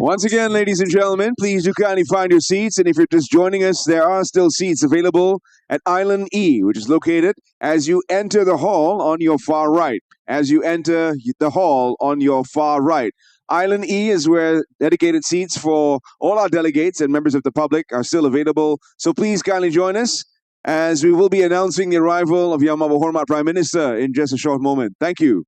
Once again, ladies and gentlemen, please do kindly find your seats. And if you're just joining us, there are still seats available at Island E, which is located as you enter the hall on your far right. As you enter the hall on your far right. Island E is where dedicated seats for all our delegates and members of the public are still available. So please kindly join us as we will be announcing the arrival of Yang Berhormat Prime Minister in just a short moment. Thank you.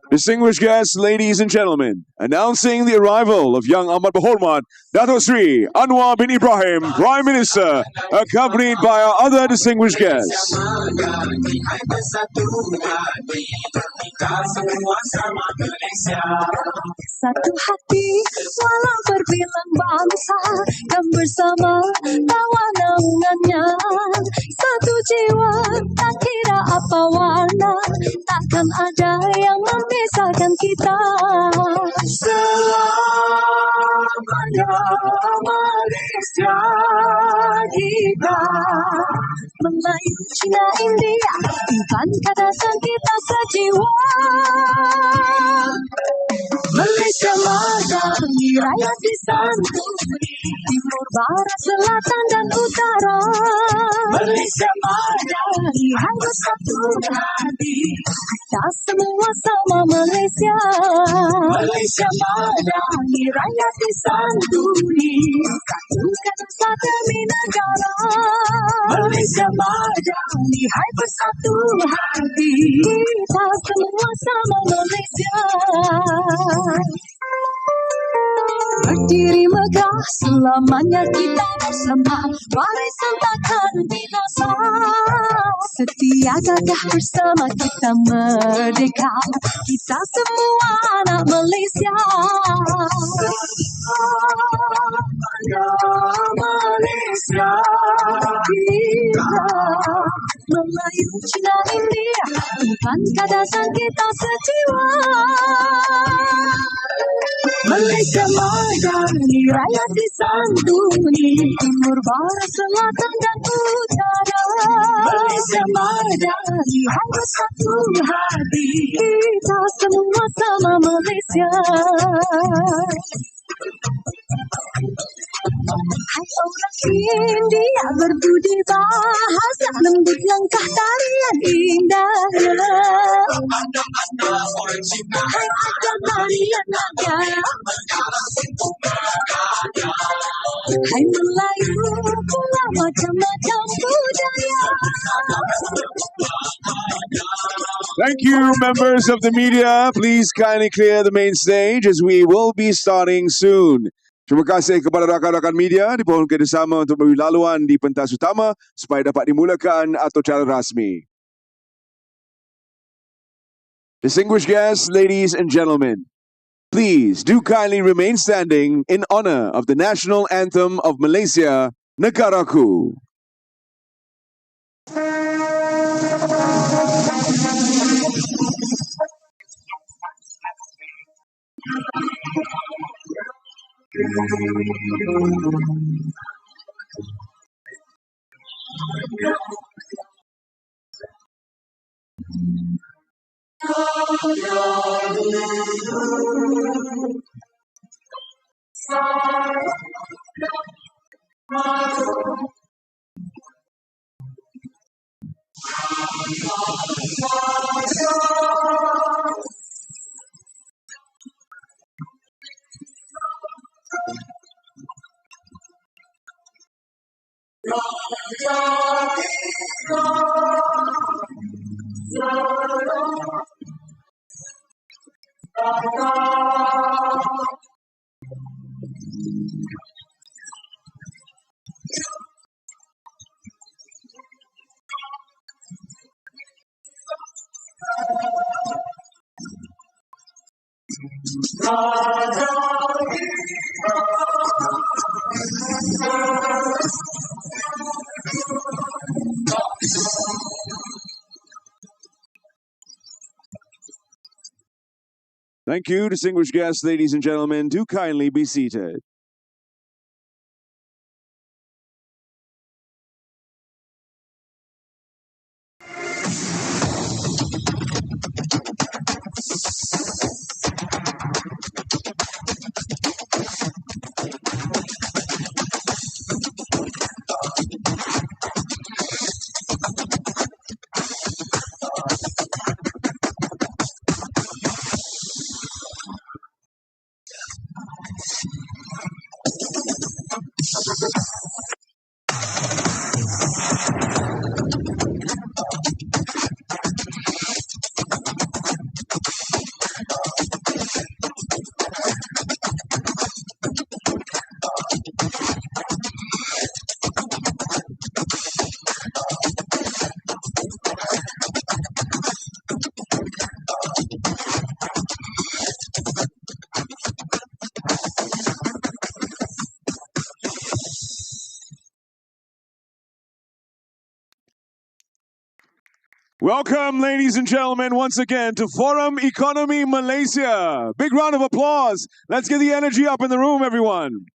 Distinguished guests, ladies and gentlemen, announcing the arrival of Yang Amat Berhormat Dato Seri Anwar bin Ibrahim, Prime Minister, accompanied by our other distinguished guests. Satu hati walau berbilang bangsa dan bersama tawa naungannya. Satu jiwa tak kira apa warna, takkan ada yang memisahkan kita. Selamanya Malaysia kita, Melayu, Cina, India, bukan kadasan kita sejiwa. Malaysia madani, rakyat disantuni, timur, barat, selatan dan utara. Malaysia madani, hanya satu hati, kita semua sama Malaysia. Malaysia madani, rakyat disantuni, satukan satu negara. Malaysia madani, hai bersatu hati, kita semua sama Malaysia. Berdiri megah selamanya kita bersama, warisan takkan binasa. Setia gagah bersama kita merdeka, kita semua anak Malaysia. Selamanya Malaysia kita, Melayu, Cina, India, bukan kadasan kita sejiwa. Malaysia madani, rakyat disantuni, timur, barat, selatan dan utara. Malaysia madani, hai bersatu hati, kita semua sama Malaysia. Hai Orang India berbudi bahasa, lembut langkah tarian indahnya. Hai ada tarian naga, hai Melayu pula macam-macam budaya. Thank you, members of the media. Please kindly clear the main stage as we will be starting soon. Terima kasih kepada rakan-rakan media dipohon kerjasama untuk memberi laluan di pentas utama supaya dapat dimulakan atau cara rasmi. Distinguished guests, ladies and gentlemen, please do kindly remain standing in honor of the national anthem of Malaysia, Negaraku. Thank you, distinguished guests, ladies and gentlemen. Do kindly be seated. Welcome, ladies and gentlemen, once again to Forum Ekonomi Malaysia. Big round of applause. Let's get the energy up in the room, everyone.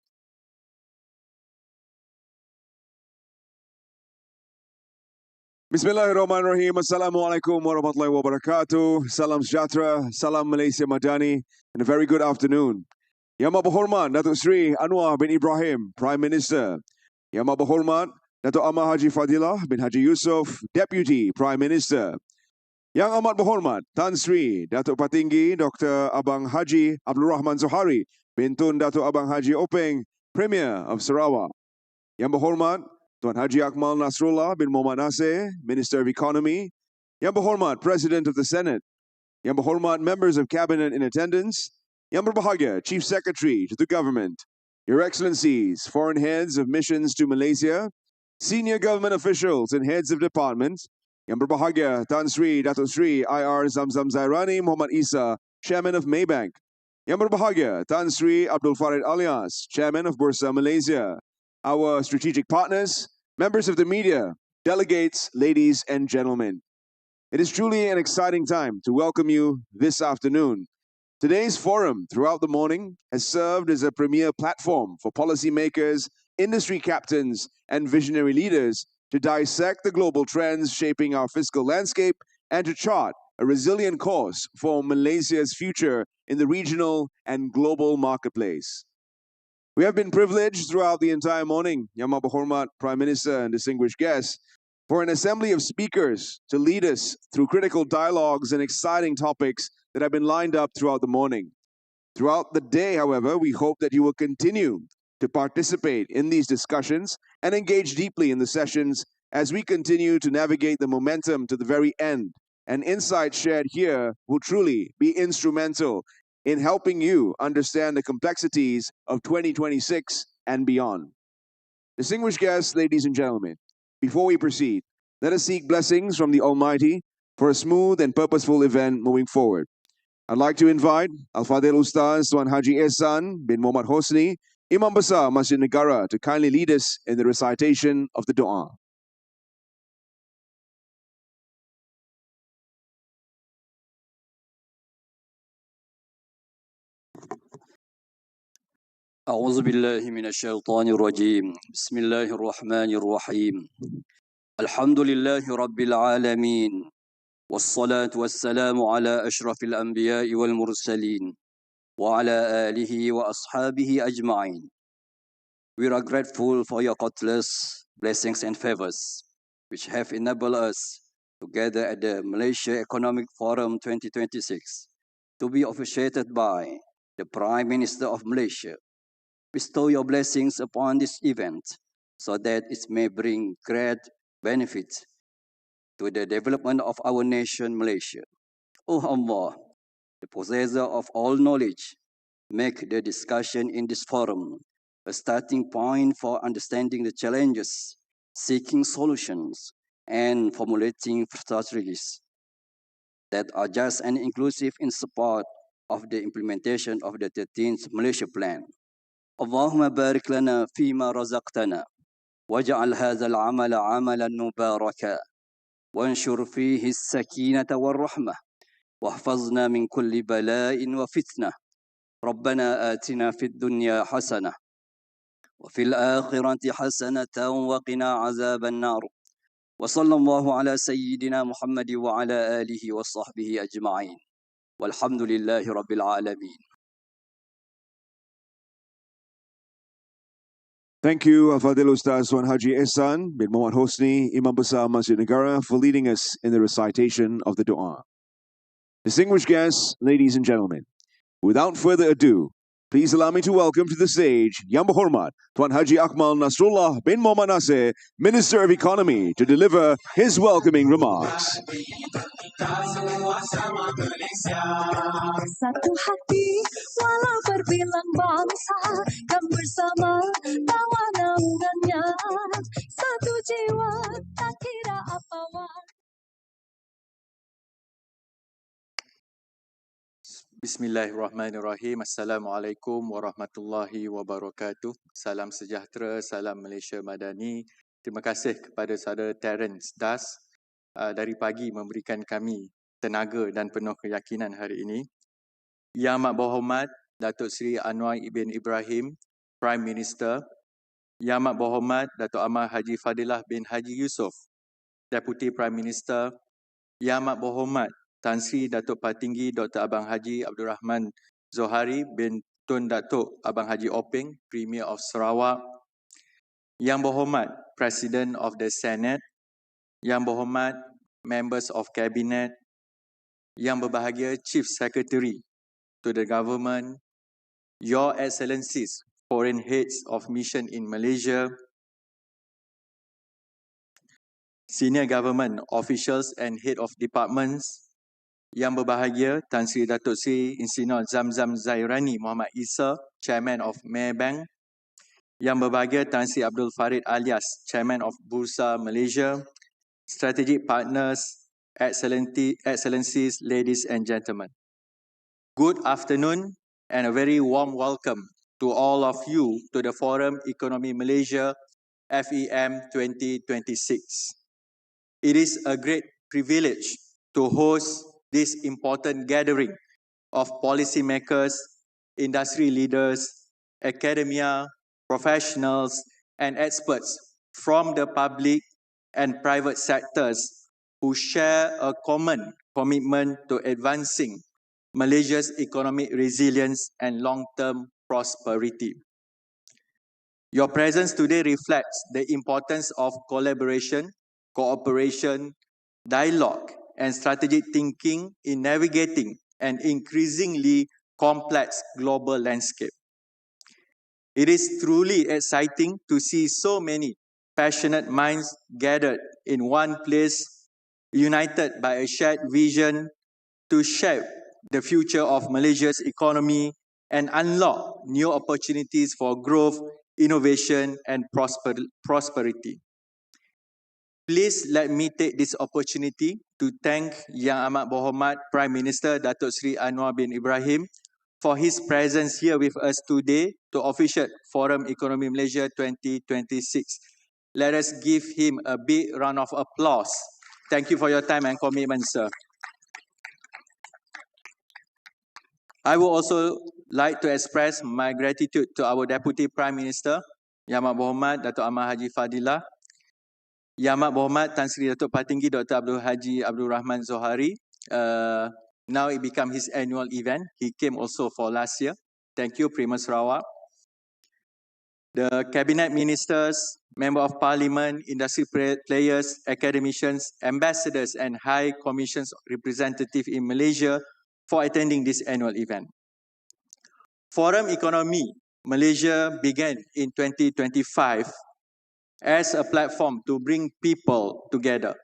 Bismillahirrahmanirrahim. Assalamualaikum warahmatullahi wabarakatuh. Salam sejahtera, salam Malaysia Madani, and a very good afternoon. Yang Maha Berhormat Dato Seri Anwar bin Ibrahim, Prime Minister. Yang Maha Berhormat Dato Ahmad Haji Fadilah bin Haji Yusof, Deputy Prime Minister. Yang Amat Berhormat Tan Sri Datuk Patinggi Dr. Abang Haji Abdul Rahman Zohari bin Tun Datuk Abang Haji Openg, Premier of Sarawak. Yang Berhormat Tuan Haji Akmal Nasrullah bin Muhammad Nasir, Minister of Economy. Yang Berhormat President of the Senate. Yang Berhormat Members of Cabinet in attendance. Yang Berbahagia Chief Secretary to the Government. Your Excellencies, Foreign Heads of Missions to Malaysia, Senior Government Officials and Heads of Departments. Yang Berbahagia Tan Sri Dato Sri IR Zamzam Zairani Muhammad Isa, Chairman of Maybank. Yang Berbahagia Tan Sri Abdul Farid Alias, Chairman of Bursa Malaysia. Our strategic partners, members of the media, delegates, ladies and gentlemen. It is truly an exciting time to welcome you this afternoon. Today's forum throughout the morning has served as a premier platform for policymakers, industry captains, and visionary leaders to dissect the global trends shaping our fiscal landscape and to chart a resilient course for Malaysia's future in the regional and global marketplace. We have been privileged throughout the entire morning, Yang Berhormat Prime Minister and distinguished guests, for an assembly of speakers to lead us through critical dialogues and exciting topics that have been lined up throughout the morning. Throughout the day, however, we hope that you will continue to participate in these discussions and engage deeply in the sessions as we continue to navigate the momentum to the very end. And insights shared here will truly be instrumental in helping you understand the complexities of 2026 and beyond. Distinguished guests, ladies and gentlemen, before we proceed, let us seek blessings from the Almighty for a smooth and purposeful event moving forward. I'd like to invite Al-Fadhil Ustaz Tuan Haji Ehsan bin Muhammad Hosni, Imam Besar Masjid Negara, to kindly lead us in the recitation of the dua. أعوذ بالله من الشيطان الرجيم بسم الله الرحمن الرحيم الحمد لله رب العالمين والصلاة والسلام على أشرف الأنبياء والمرسلين وعلى آله وأصحابه أجمعين. We are grateful for your countless blessings and favors which have enabled us to gather at the Malaysia Economic Forum 2026 to be officiated by the Prime Minister of Malaysia. Bestow your blessings upon this event so that it may bring great benefit to the development of our nation, Malaysia. O Allah, the possessor of all knowledge, make the discussion in this forum a starting point for understanding the challenges, seeking solutions, and formulating strategies that are just and inclusive in support of the implementation of the 13th Malaysia Plan. اللهم بارك لنا فيما رزقتنا واجعل هذا العمل عملا مباركا وانشر فيه السكينة والرحمة واحفظنا من كل بلاء وفتنة ربنا آتنا في الدنيا حسنة وفي الآخرة حسنة وقنا عذاب النار وصلى الله على سيدنا محمد وعلى آله وصحبه أجمعين والحمد لله رب العالمين. Thank you, Al-Fadhil Ustaz Tuan Haji Ehsan bin Muhammad Hosni, Imam Besar Masjid Negara, for leading us in the recitation of the dua. Distinguished guests, ladies and gentlemen, without further ado, please allow me to welcome to the stage Yang Berhormat Tuan Haji Akmal Nasrullah bin Muhammad Nasir, Minister of Economy, to deliver his welcoming remarks. Satu hati walau berbilang bangsa, kan bersama tawa naungannya. Satu jiwa tak kira apa warna. Bismillahirrahmanirrahim. Assalamualaikum warahmatullahi wabarakatuh. Salam sejahtera, salam Malaysia Madani. Terima kasih kepada saudara Terence Das dari pagi memberikan kami tenaga dan penuh keyakinan hari ini. Yang Amat Berhormat Dato Seri Anwar bin Ibrahim, Prime Minister. Yang Amat Berhormat Dato Amar Haji Fadilah bin Haji Yusof, Deputy Prime Minister. Yang Amat Berhormat Tan Sri Datuk Patinggi Dr. Abang Haji Abdul Rahman Zohari bin Tun Datuk Abang Haji Openg, Premier of Sarawak. Yang Berhormat President of the Senate. Yang Berhormat Members of Cabinet. Yang berbahagia Chief Secretary to the Government. Your Excellencies, Foreign Heads of Mission in Malaysia. Senior Government Officials and Head of Departments. Yang berbahagia Tan Sri Datuk Sri Insinyur Zamzam Zairani Muhammad Isa, Chairman of Maybank. Yang berbahagia Tan Sri Abdul Farid Alias, Chairman of Bursa Malaysia. Strategic Partners, Excellencies, ladies and gentlemen. Good afternoon and a very warm welcome to all of you to the Forum Ekonomi Malaysia FEM 2026. It is a great privilege to host this important gathering of policymakers, industry leaders, academia, professionals, and experts from the public and private sectors who share a common commitment to advancing Malaysia's economic resilience and long-term prosperity. Your presence today reflects the importance of collaboration, cooperation, dialogue, and strategic thinking in navigating an increasingly complex global landscape. It is truly exciting to see so many passionate minds gathered in one place, united by a shared vision to shape the future of Malaysia's economy and unlock new opportunities for growth, innovation, and prosperity. Please let me take this opportunity to thank Yang Amat Berhormat Prime Minister Dato Seri Anwar bin Ibrahim for his presence here with us today to officiate Forum Ekonomi Malaysia 2026. Let us give him a big round of applause. Thank you for your time and commitment, sir. I would also like to express my gratitude to our Deputy Prime Minister, Yang Amat Berhormat Dato' Ahmad Haji Fadilah, Yang Amat Berhormat Tan Sri Datuk Patinggi Dr. Abdul Haji Abdul Rahman Zohari. Now it became his annual event. He came also for last year. Thank you, Primus Sarawak. The Cabinet Ministers, Member of Parliament, industry players, academicians, ambassadors and High Commission's representative in Malaysia for attending this annual event. Forum Ekonomi Malaysia began in 2025 as a platform to bring people together,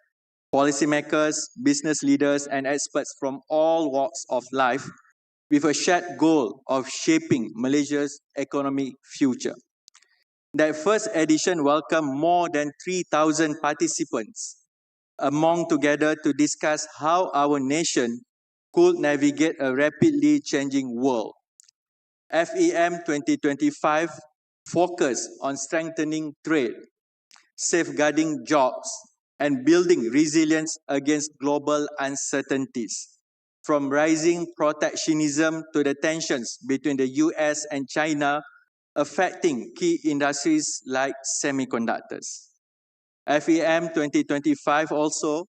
policymakers, business leaders and experts from all walks of life with a shared goal of shaping Malaysia's economic future. That first edition welcomed more than 3,000 participants among together to discuss how our nation could navigate a rapidly changing world. FEM 2025 focused on strengthening trade, safeguarding jobs, and building resilience against global uncertainties, from rising protectionism to the tensions between the US and China affecting key industries like semiconductors. FEM 2025 also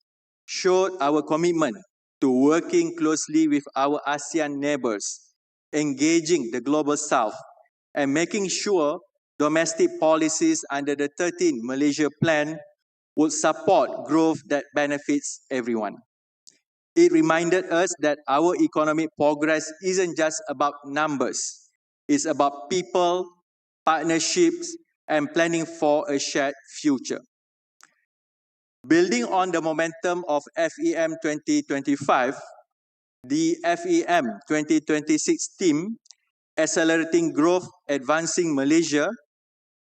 showed our commitment to working closely with our ASEAN neighbors, engaging the Global South, and making sure domestic policies under the 13th Malaysia Plan would support growth that benefits everyone. It reminded us that our economic progress isn't just about numbers. It's about people, partnerships, and planning for a shared future. Building on the momentum of FEM 2025, the FEM 2026 theme, Accelerating Growth, Advancing Malaysia,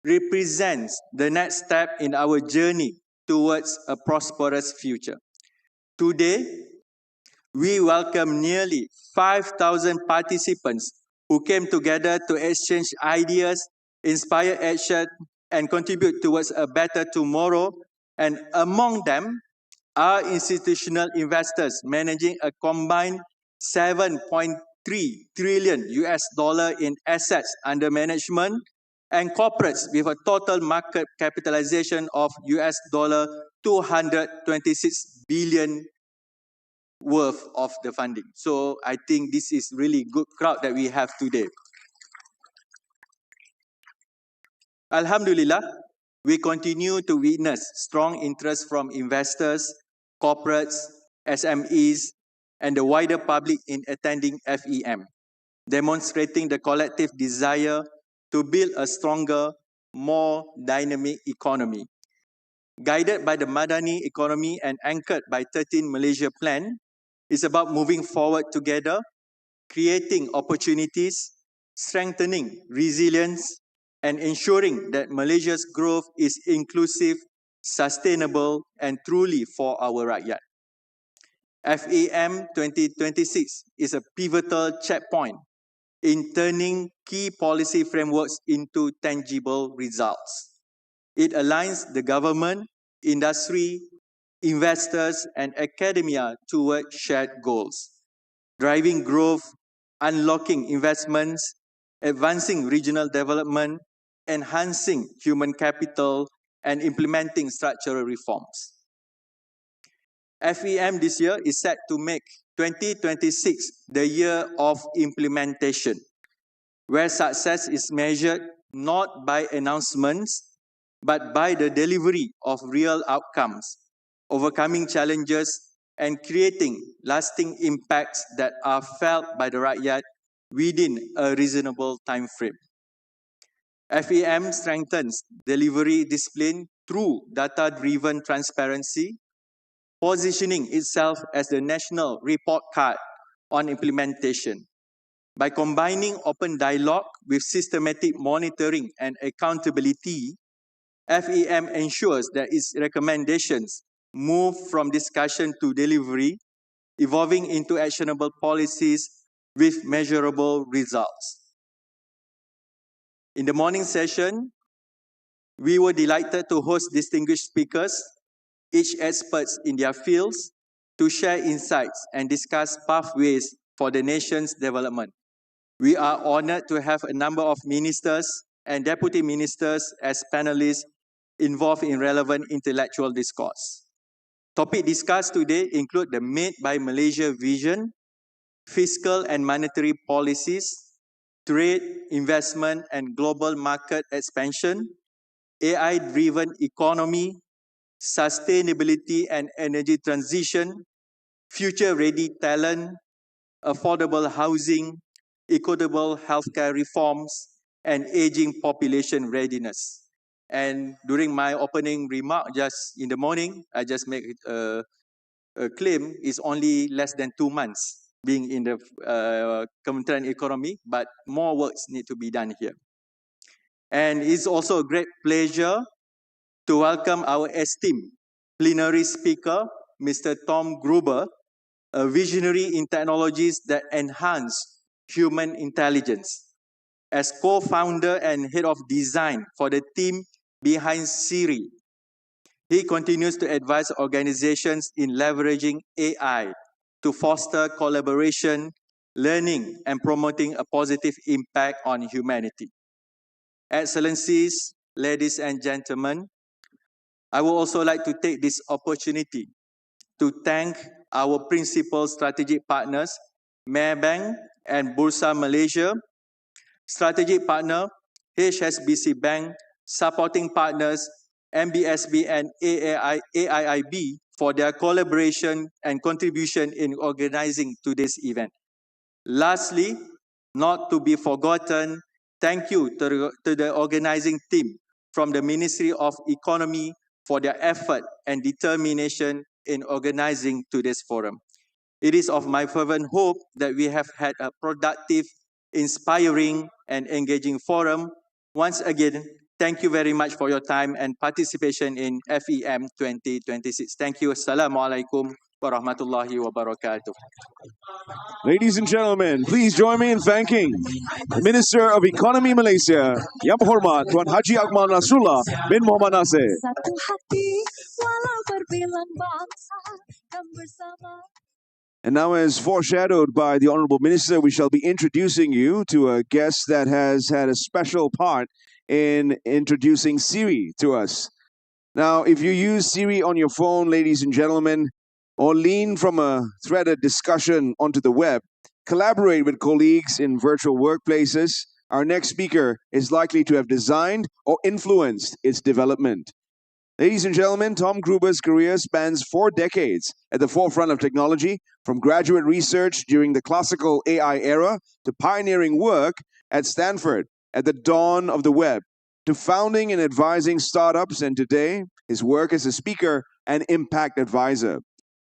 represents the next step in our journey towards a prosperous future. Today, we welcome nearly 5,000 participants who came together to exchange ideas, inspire action, and contribute towards a better tomorrow. And among them are institutional investors managing a combined 7.3 trillion US dollar in assets under management, and corporates with a total market capitalization of US dollar 226 billion worth of the funding. So I think this is really good crowd that we have today. Alhamdulillah, we continue to witness strong interest from investors, corporates, SMEs, and the wider public in attending FEM, demonstrating the collective desire to build a stronger, more dynamic economy. Guided by the Madani economy and anchored by 13 Malaysia Plan, it's about moving forward together, creating opportunities, strengthening resilience, and ensuring that Malaysia's growth is inclusive, sustainable, and truly for our rakyat. FEM 2026 is a pivotal checkpoint in turning key policy frameworks into tangible results. It aligns the government, industry, investors, and academia toward shared goals, driving growth, unlocking investments, advancing regional development, enhancing human capital, and implementing structural reforms. FEM this year is set to make 2026 the year of implementation, where success is measured not by announcements, but by the delivery of real outcomes, overcoming challenges, and creating lasting impacts that are felt by the rakyat within a reasonable time frame. FEM strengthens delivery discipline through data-driven transparency, positioning itself as the national report card on implementation. By combining open dialogue with systematic monitoring and accountability, FEM ensures that its recommendations move from discussion to delivery, evolving into actionable policies with measurable results. In the morning session, we were delighted to host distinguished speakers, each experts in their fields, to share insights and discuss pathways for the nation's development. We are honored to have a number of ministers and deputy ministers as panelists involved in relevant intellectual discourse. Topics discussed today include the Made by Malaysia vision, fiscal and monetary policies, trade, investment and global market expansion, AI-driven economy, sustainability and energy transition, future-ready talent, affordable housing, equitable healthcare reforms, and aging population readiness. And during my opening remark just in the morning, I just make a claim it's only less than 2 months being in the Kementerian Economy, but more works need to be done here. And it's also a great pleasure to welcome our esteemed plenary speaker, Mr. Tom Gruber, a visionary in technologies that enhance human intelligence. As co-founder and head of design for the team behind Seri, he continues to advise organizations in leveraging AI to foster collaboration, learning, and promoting a positive impact on humanity. Excellencies, ladies and gentlemen, I would also like to take this opportunity to thank our principal strategic partners, Maybank and Bursa Malaysia, strategic partner, HSBC Bank, supporting partners, MBSB and AIIB for their collaboration and contribution in organizing today's event. Lastly, not to be forgotten, thank you to the organizing team from the Ministry of Economy for their effort and determination in organizing today's forum. It is of my fervent hope that we have had a productive, inspiring, and engaging forum. Once again, thank you very much for your time and participation in FEM 2026. Thank you. Assalamualaikum warahmatullahi wabarakatuh. Ladies and gentlemen, please join me in thanking the Minister of Ekonomi Malaysia, Yang Berhormat Tuan Haji Akmal Nasrullah bin Muhammad Nasir. Satu hati walau berbilang bangsa dan bersama. And now, as foreshadowed by the Honourable Minister, we shall be introducing you to a guest that has had a special part in introducing Seri to us. Now, if you use Seri on your phone, ladies and gentlemen, or lean from a threaded discussion onto the web, collaborate with colleagues in virtual workplaces, our next speaker is likely to have designed or influenced its development. Ladies and gentlemen, Tom Gruber's career spans 4 decades at the forefront of technology, from graduate research during the classical AI era to pioneering work at Stanford at the dawn of the web, to founding and advising startups, and today, his work as a speaker and impact advisor.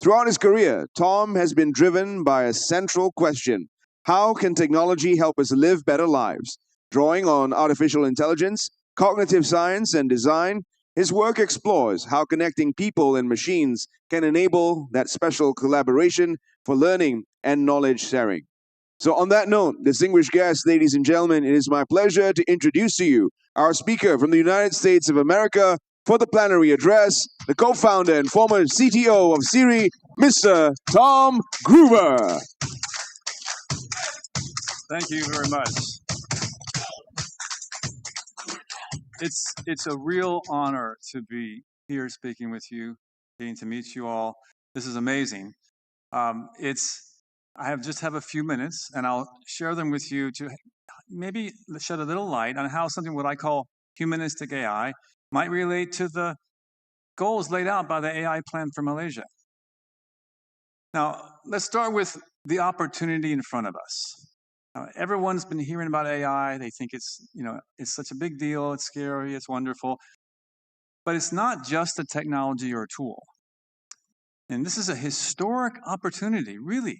Throughout his career, Tom has been driven by a central question: how can technology help us live better lives? Drawing on artificial intelligence, cognitive science, and design, his work explores how connecting people and machines can enable that special collaboration for learning and knowledge sharing. So on that note, distinguished guests, ladies and gentlemen, it is my pleasure to introduce to you our speaker from the United States of America for the plenary address, the co-founder and former CTO of Seri, Mr. Tom Gruber. Thank you very much. It's a real honor to be here speaking with you, getting to meet you all. This is amazing. I just have a few minutes, and I'll share them with you to maybe shed a little light on how something what I call humanistic AI might relate to the goals laid out by the AI plan for Malaysia. Now, let's start with the opportunity in front of us. Everyone's been hearing about AI. They think it's, it's such a big deal. It's scary. It's wonderful. But it's not just a technology or a tool. And this is a historic opportunity, really,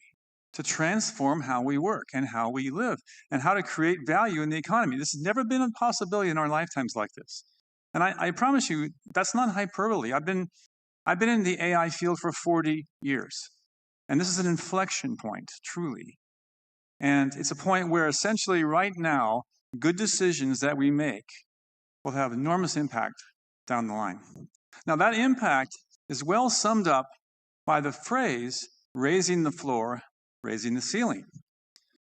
to transform how we work and how we live and how to create value in the economy. This has never been a possibility in our lifetimes like this. And I promise you, that's not hyperbole. I've been in the AI field for 40 years. And this is an inflection point, truly. And it's a point where essentially right now, good decisions that we make will have enormous impact down the line. Now, that impact is well summed up by the phrase, raising the floor, raising the ceiling.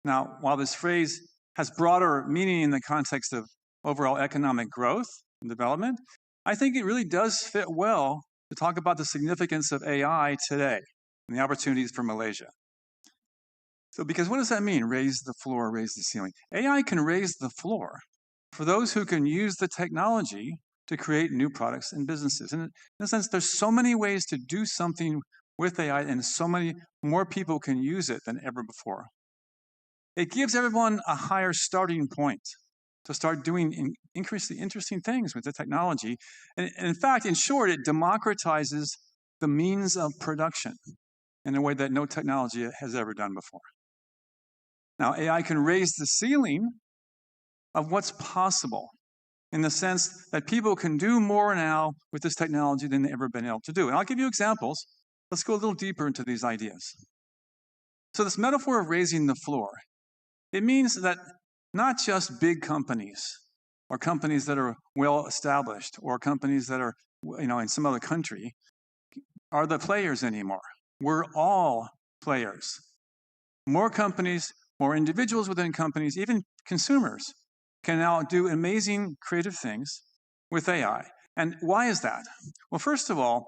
Now, while this phrase has broader meaning in the context of overall economic growth and development, I think it really does fit well to talk about the significance of AI today and the opportunities for Malaysia. So, because what does that mean, raise the floor, raise the ceiling? AI can raise the floor for those who can use the technology to create new products and businesses. And in a sense, there's so many ways to do something with AI, and so many more people can use it than ever before. It gives everyone a higher starting point to start doing increasingly interesting things with the technology. And in fact, in short, it democratizes the means of production in a way that no technology has ever done before. Now, AI can raise the ceiling of what's possible in the sense that people can do more now with this technology than they've ever been able to do. And I'll give you examples. Let's go a little deeper into these ideas. So this metaphor of raising the floor, it means that not just big companies or companies that are well established or companies that are, in some other country are the players anymore. We're all players. More companies, more individuals within companies, even consumers can now do amazing creative things with AI. And why is that? Well, first of all,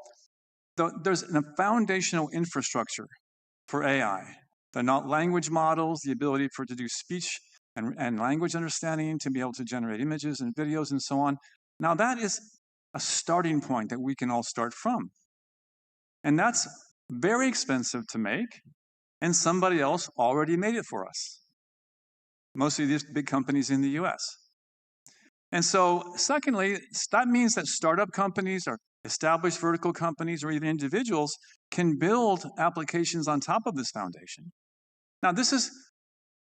there's a foundational infrastructure for AI. The language models, the ability for it to do speech and language understanding, to be able to generate images and videos and so on. Now that is a starting point that we can all start from. And that's very expensive to make, and somebody else already made it for us. Mostly these big companies in the US. And so, secondly, that means that startup companies or established vertical companies or even individuals can build applications on top of this foundation. Now, this is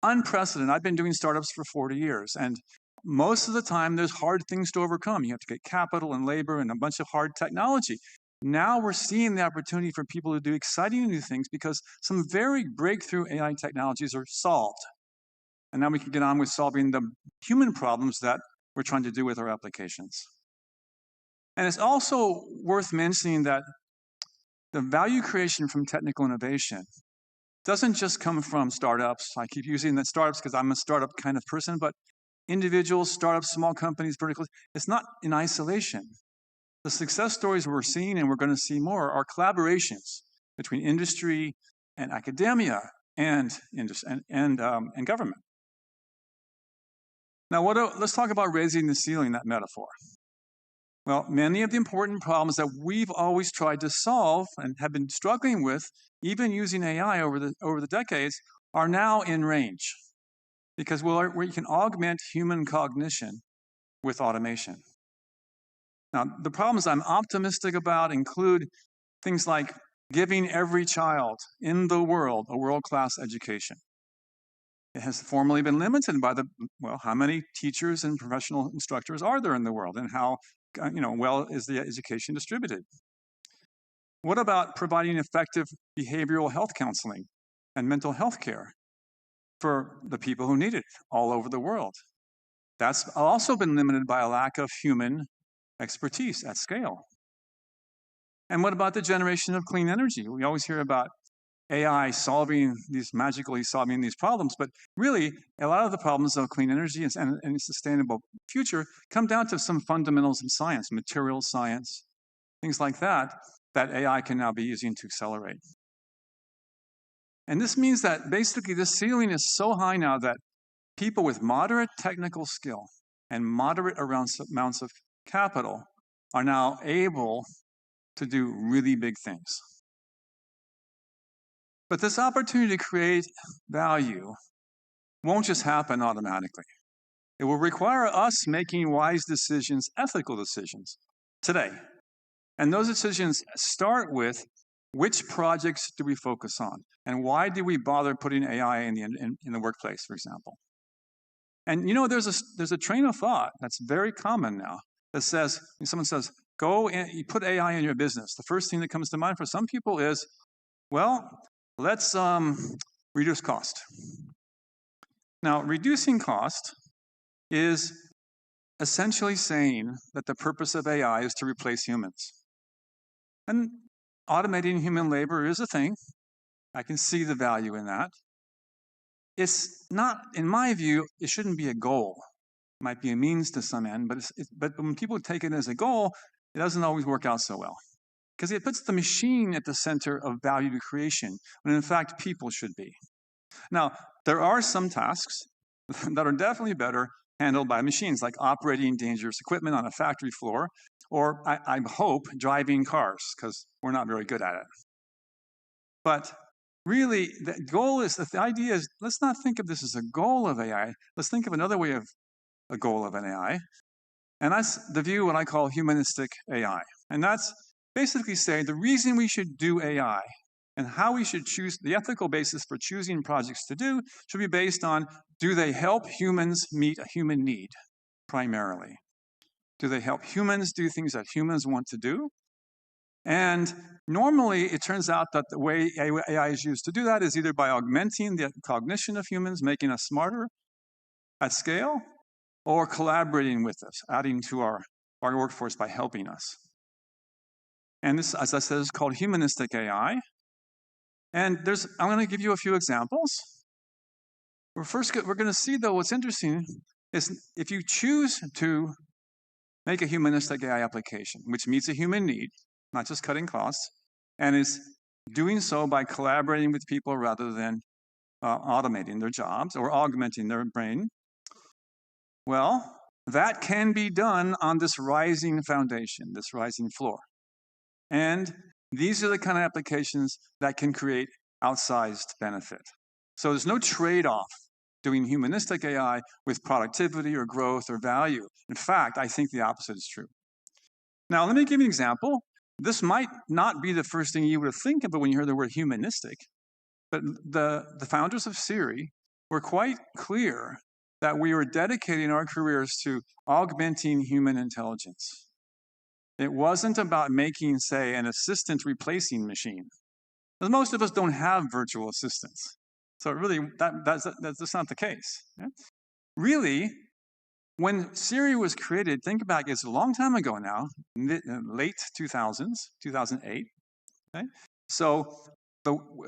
unprecedented. I've been doing startups for 40 years, and most of the time there's hard things to overcome. You have to get capital and labor and a bunch of hard technology. Now we're seeing the opportunity for people to do exciting new things because some very breakthrough AI technologies are solved. And now we can get on with solving the human problems that we're trying to do with our applications. And it's also worth mentioning that the value creation from technical innovation doesn't just come from startups. I keep using the startups because I'm a startup kind of person, but individuals, startups, small companies, verticals, it's not in isolation. The success stories we're seeing, and we're going to see more, are collaborations between industry and academia and government. Now, let's talk about raising the ceiling, that metaphor. Well, many of the important problems that we've always tried to solve and have been struggling with, even using AI over the decades, are now in range because we can augment human cognition with automation. Now, the problems I'm optimistic about include things like giving every child in the world a world-class education. It has formerly been limited by how many teachers and professional instructors are there in the world, and how well is the education distributed? What about providing effective behavioral health counseling and mental health care for the people who need it all over the world? That's also been limited by a lack of human expertise at scale. And what about the generation of clean energy? We always hear about AI magically solving these problems, but really a lot of the problems of clean energy and a sustainable future come down to some fundamentals in science, material science, things like that AI can now be using to accelerate. And this means that basically this ceiling is so high now that people with moderate technical skill and moderate amounts of capital are now able to do really big things. But this opportunity to create value won't just happen automatically. It will require us making wise decisions, ethical decisions, today. And those decisions start with which projects do we focus on? And why do we bother putting AI in the workplace, for example? And you know, there's a train of thought that's very common now that says, when someone says, go and you put AI in your business, the first thing that comes to mind for some people is, well, let's reduce cost. Now, reducing cost is essentially saying that the purpose of AI is to replace humans. And automating human labor is a thing. I can see the value in that. It's not, in my view, it shouldn't be a goal. It might be a means to some end, but when people take it as a goal, it doesn't always work out so well. Because it puts the machine at the center of value creation, when in fact people should be. Now, there are some tasks that are definitely better handled by machines, like operating dangerous equipment on a factory floor, or I hope driving cars, because we're not very good at it. But really, the goal is, the idea is, let's not think of this as a goal of AI. Let's think of another way of a goal of an AI. And that's the view what I call humanistic AI. And that's basically saying the reason we should do AI and how we should choose the ethical basis for choosing projects to do should be based on, do they help humans meet a human need, primarily? Do they help humans do things that humans want to do? And normally, it turns out that the way AI is used to do that is either by augmenting the cognition of humans, making us smarter at scale, or collaborating with us, adding to our workforce by helping us. And this, as I said, is called humanistic AI. And I'm going to give you a few examples. We're going to see, though, what's interesting is if you choose to make a humanistic AI application, which meets a human need, not just cutting costs, and is doing so by collaborating with people rather than automating their jobs or augmenting their brain, well, that can be done on this rising foundation, this rising floor. And these are the kind of applications that can create outsized benefit. So there's no trade-off doing humanistic AI with productivity or growth or value. In fact, I think the opposite is true. Now, let me give you an example. This might not be the first thing you would think of when you heard the word humanistic, but the founders of Seri were quite clear that we were dedicating our careers to augmenting human intelligence. It wasn't about making, say, an assistant replacing machine. Because most of us don't have virtual assistants. So really, that's not the case. Yeah? Really, when Seri was created, think back, it's a long time ago now, late 2000s, 2008. Okay? So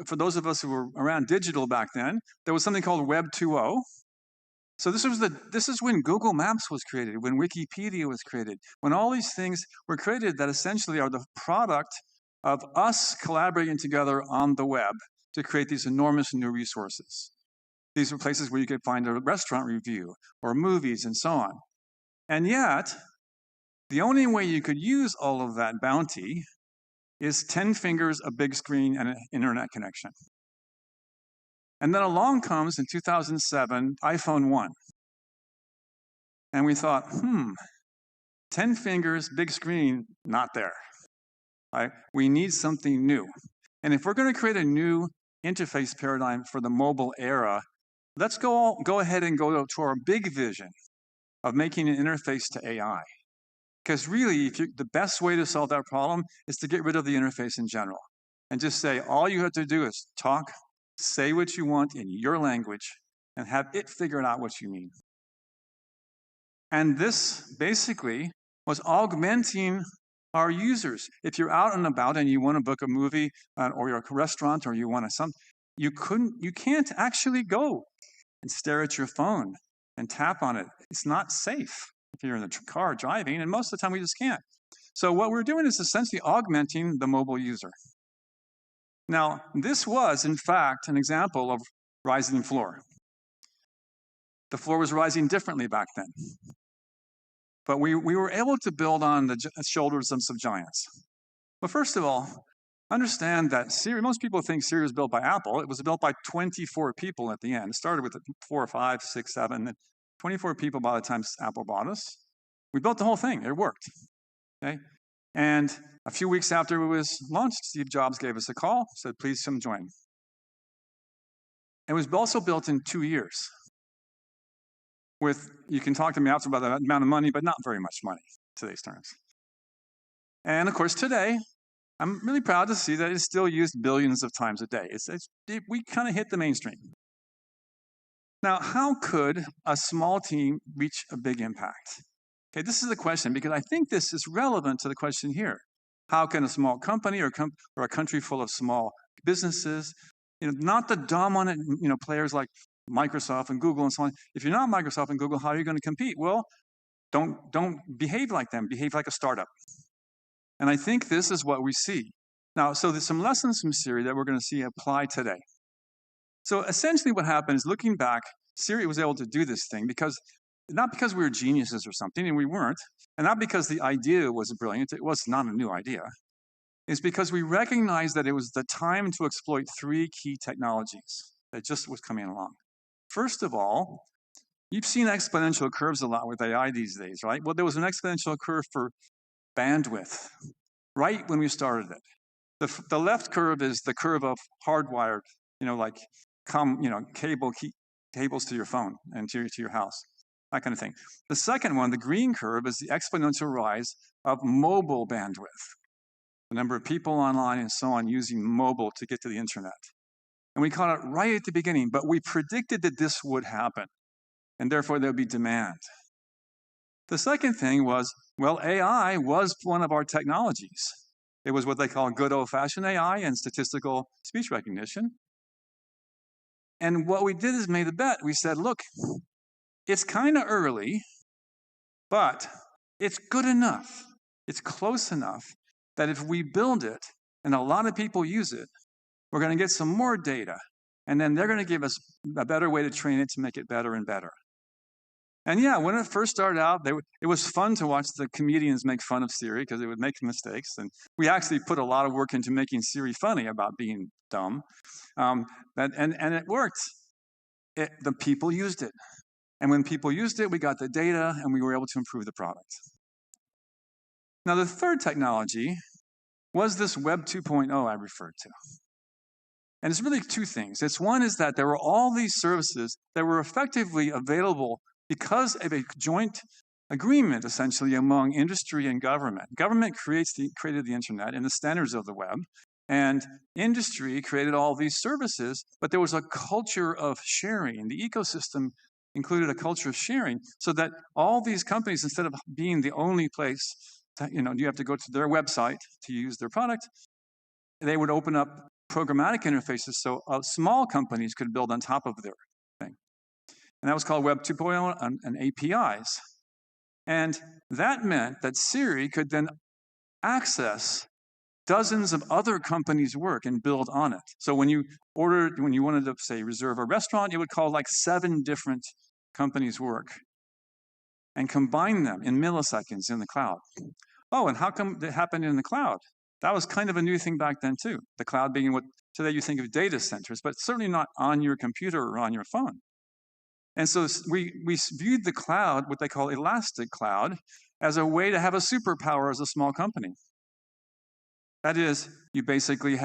for those of us who were around digital back then, there was something called Web 2.0. So this is when Google Maps was created, when Wikipedia was created, when all these things were created that essentially are the product of us collaborating together on the web to create these enormous new resources. These were places where you could find a restaurant review or movies and so on. And yet, the only way you could use all of that bounty is 10 fingers, a big screen, and an internet connection. And then along comes, in 2007, iPhone 1. And we thought, 10 fingers, big screen, not there. Right? We need something new. And if we're going to create a new interface paradigm for the mobile era, let's go ahead and go to our big vision of making an interface to AI. Because really, the best way to solve that problem is to get rid of the interface in general. And just say, all you have to do is talk, say what you want in your language, and have it figure out what you mean. And this basically was augmenting our users. If you're out and about and you want to book a movie or you're at a restaurant or you want something, you can't actually go and stare at your phone and tap on it. It's not safe if you're in the car driving, and most of the time we just can't. So what we're doing is essentially augmenting the mobile user. Now, this was, in fact, an example of rising floor. The floor was rising differently back then. But we were able to build on the shoulders of some giants. But first of all, understand that Seri, most people think Seri was built by Apple. It was built by 24 people at the end. It started with 4 or 5, 6, 7, 24 people by the time Apple bought us. We built the whole thing. It worked. Okay? And a few weeks after it was launched, Steve Jobs gave us a call, said, please come join. It was also built in 2 years. You can talk to me after about the amount of money, but not very much money, today's terms. And of course, today, I'm really proud to see that it's still used billions of times a day. We kind of hit the mainstream. Now, how could a small team reach a big impact? Okay, this is the question, because I think this is relevant to the question here. How can a small company or a country full of small businesses, not the dominant players like Microsoft and Google and so on. If you're not Microsoft and Google, how are you going to compete? Well, don't behave like them. Behave like a startup. And I think this is what we see. Now, so there's some lessons from Seri that we're going to see applied today. So essentially what happened is, looking back, Seri was able to do this thing not because we were geniuses or something, and we weren't, and not because the idea was brilliant. It was not a new idea. It's because we recognized that it was the time to exploit 3 key technologies that just was coming along. First of all, you've seen exponential curves a lot with AI these days, right? Well, there was an exponential curve for bandwidth right when we started it. The left curve is the curve of hardwired, cables to your phone and to your house, that kind of thing. The second one, the green curve, is the exponential rise of mobile bandwidth. The number of people online and so on using mobile to get to the internet. And we caught it right at the beginning, but we predicted that this would happen, and therefore there would be demand. The second thing was, well, AI was one of our technologies. It was what they call good old-fashioned AI and statistical speech recognition. And what we did is made a bet. We said, look, it's kind of early, but it's good enough. It's close enough that if we build it and a lot of people use it, we're going to get some more data, and then they're going to give us a better way to train it to make it better and better. And yeah, when it first started out, it was fun to watch the comedians make fun of Seri because they would make mistakes. And we actually put a lot of work into making Seri funny about being dumb. And it worked. The people used it. And when people used it, we got the data, and we were able to improve the product. Now, the third technology was this Web 2.0 I referred to. And it's really 2 things. One is that there were all these services that were effectively available because of a joint agreement, essentially, among industry and government. Government created the internet and the standards of the web, and industry created all these services, but there was a culture of sharing. The ecosystem included a culture of sharing, so that all these companies, instead of being the only place, you have to go to their website to use their product, they would open up programmatic interfaces so small companies could build on top of their thing. And that was called Web 2.0 and APIs. And that meant that Seri could then access dozens of other companies' work and build on it. So when you wanted to, say, reserve a restaurant, it would call like 7 different companies' work and combine them in milliseconds in the cloud. Oh, and how come it happened in the cloud? That was kind of a new thing back then, too. The cloud being what today you think of data centers, but certainly not on your computer or on your phone. And so we viewed the cloud, what they call elastic cloud, as a way to have a superpower as a small company. That is, you basically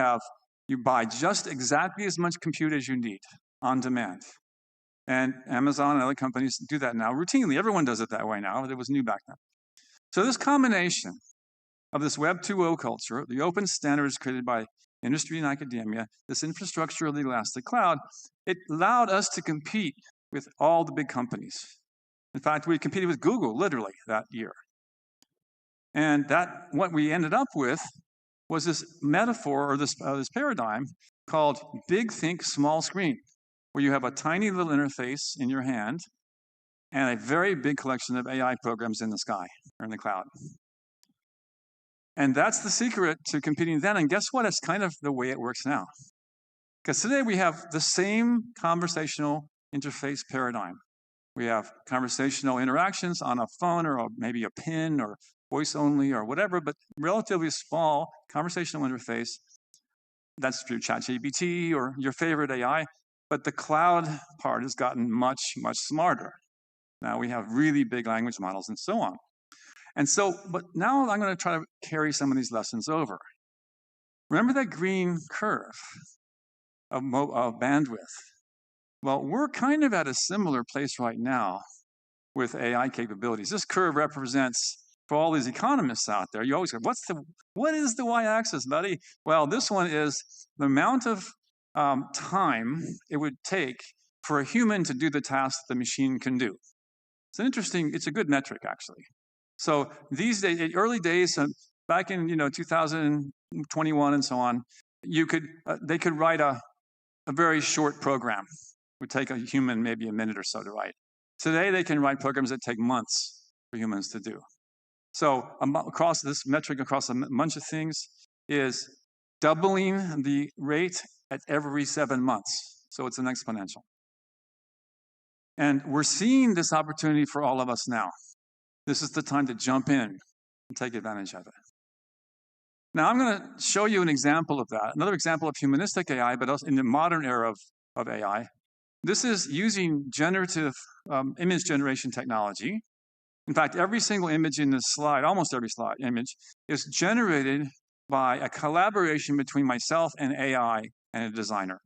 you buy just exactly as much compute as you need on demand. And Amazon and other companies do that now routinely. Everyone does it that way now. It was new back then. So this combination of this Web 2.0 culture, the open standards created by industry and academia, this infrastructure of the elastic cloud, it allowed us to compete with all the big companies. In fact, we competed with Google literally that year. And what we ended up with was this metaphor, or this paradigm called big think, small screen, where you have a tiny little interface in your hand and a very big collection of AI programs in the sky or in the cloud. And that's the secret to competing then. And guess what? It's kind of the way it works now. Because today we have the same conversational interface paradigm We have conversational interactions on a phone or maybe a PIN or voice only or whatever, but relatively small conversational interface. That's through ChatGPT or your favorite AI. But the cloud part has gotten much, much smarter. Now we have really big language models and so on. And so, but now I'm going to try to carry some of these lessons over. Remember that green curve of bandwidth? Well, we're kind of at a similar place right now with AI capabilities. This curve represents, for all these economists out there, you always go, what is the y-axis, buddy? Well, this one is the amount of time it would take for a human to do the task the machine can do. It's a good metric, actually. So these days, early days, back in 2021 and so on, they could write a very short program. It would take a human maybe a minute or so to write. Today, they can write programs that take months for humans to do. So across this metric, across a bunch of things, is doubling the rate at every 7 months. So it's an exponential. And we're seeing this opportunity for all of us now. This is the time to jump in and take advantage of it. Now, I'm going to show you an example of that, another example of humanistic AI, but also in the modern era of AI. This is using generative image generation technology. In fact, every single image in this slide, almost every image, is generated by a collaboration between myself and AI and a designer.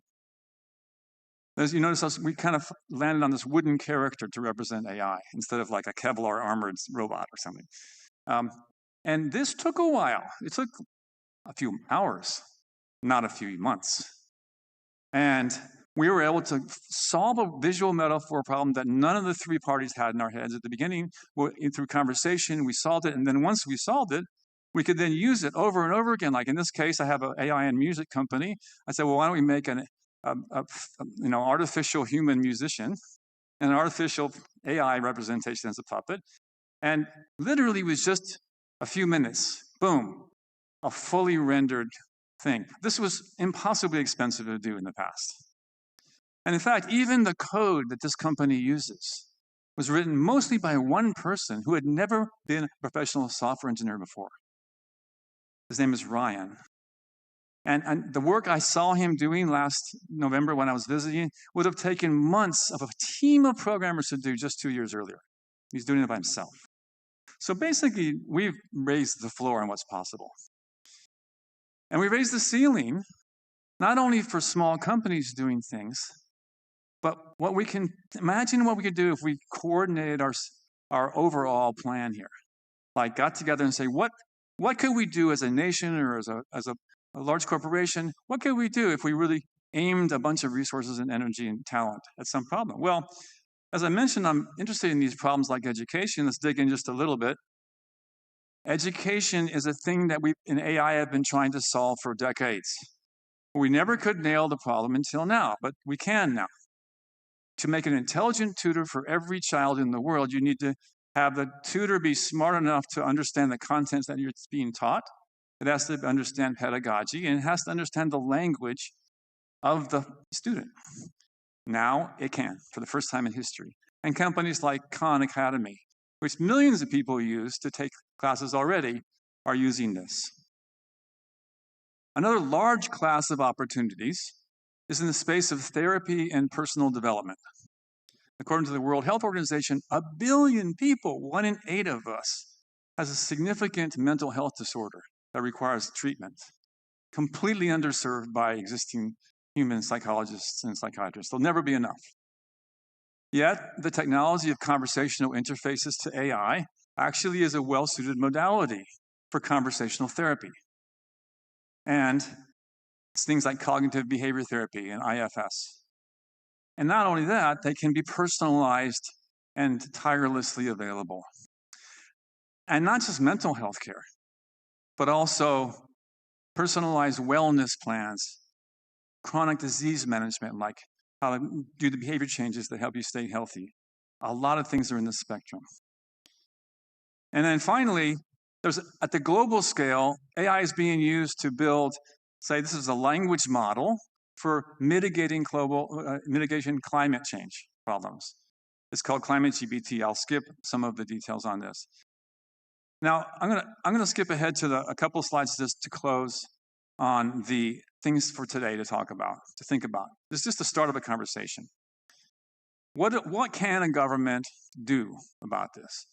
As you notice, we kind of landed on this wooden character to represent AI instead of like a Kevlar armored robot or something. And this took a while. It took a few hours, not a few months. And we were able to solve a visual metaphor problem that none of the three parties had in our heads at the beginning. Through conversation, we solved it. And then once we solved it, we could then use it over and over again. Like in this case, I have an AI and music company. I said, well, why don't we make an artificial human musician and an artificial AI representation as a puppet? And literally it was just a few minutes, boom, a fully rendered thing. This was impossibly expensive to do in the past. And in fact, even the code that this company uses was written mostly by one person who had never been a professional software engineer before. His name is Ryan. And the work I saw him doing last November when I was visiting would have taken months of a team of programmers to do just 2 years earlier. He's doing it by himself. So basically, we've raised the floor on what's possible. And we raised the ceiling, not only for small companies doing things, but imagine what we could do if we coordinated our overall plan here. Like got together and say, what could we do as a nation or as a large corporation? What could we do if we really aimed a bunch of resources and energy and talent at some problem? Well, as I mentioned, I'm interested in these problems like education. Let's dig in just a little bit. Education is a thing that we in AI have been trying to solve for decades. We never could nail the problem until now, but we can now. To make an intelligent tutor for every child in the world, you need to have the tutor be smart enough to understand the contents that it's being taught. It has to understand pedagogy, and it has to understand the language of the student. Now it can, for the first time in history. And companies like Khan Academy, which millions of people use to take classes already, are using this. Another large class of opportunities is in the space of therapy and personal development. According to the World Health Organization, 1 billion people, 1 in 8 of us, has a significant mental health disorder that requires treatment, completely underserved by existing human psychologists and psychiatrists. There'll never be enough. Yet, the technology of conversational interfaces to AI actually is a well-suited modality for conversational therapy. And it's things like cognitive behavior therapy and IFS. And not only that, they can be personalized and tirelessly available. And not just mental health care, but also personalized wellness plans, chronic disease management, like how to do the behavior changes that help you stay healthy. A lot of things are in the spectrum. And then finally, at the global scale, AI is being used to build, say, this is a language model for mitigating climate change problems. It's called Climate GPT. I'll skip some of the details on this. Now, I'm gonna skip ahead to a couple of slides just to close on the things for today to talk about, to think about. This is just the start of a conversation. What can a government do about this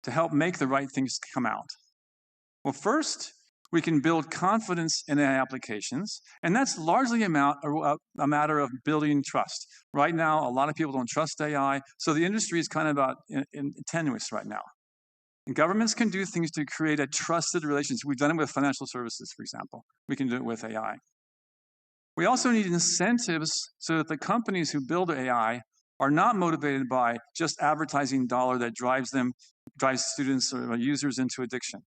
to help make the right things come out? Well, first, we can build confidence in AI applications, and that's largely a matter of building trust. Right now, a lot of people don't trust AI, so the industry is kind of tenuous right now. And governments can do things to create a trusted relationship. We've done it with financial services, for example. We can do it with AI. We also need incentives so that the companies who build AI are not motivated by just advertising dollar that drives students or users into addiction,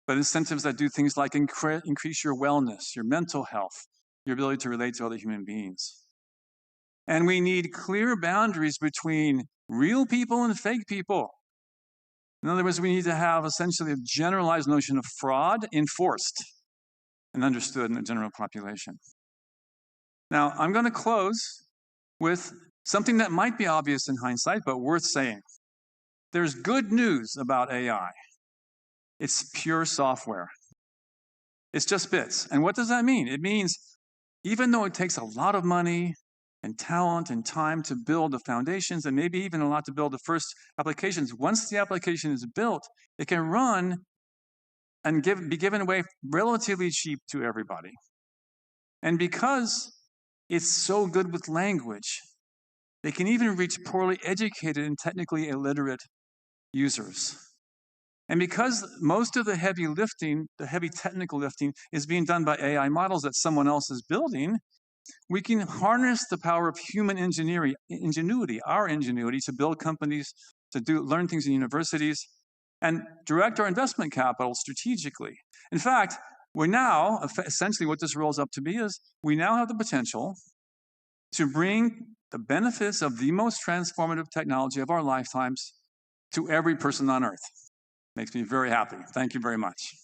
but incentives that do things like increase your wellness, your mental health, your ability to relate to other human beings. And we need clear boundaries between real people and fake people. In other words, we need to have essentially a generalized notion of fraud enforced and understood in the general population. Now, I'm going to close with something that might be obvious in hindsight, but worth saying. There's good news about AI. It's pure software. It's just bits. And what does that mean? It means even though it takes a lot of money and talent and time to build the foundations and maybe even a lot to build the first applications, once the application is built, it can run and be given away relatively cheap to everybody. And because it's so good with language, they can even reach poorly educated and technically illiterate users. And because most of the heavy lifting, the heavy technical lifting, is being done by AI models that someone else is building, we can harness the power of human ingenuity, our ingenuity, to build companies, to learn things in universities, and direct our investment capital strategically. In fact, we're now, essentially what this rolls up to be is, we now have the potential to bring the benefits of the most transformative technology of our lifetimes to every person on Earth. Makes me very happy. Thank you very much.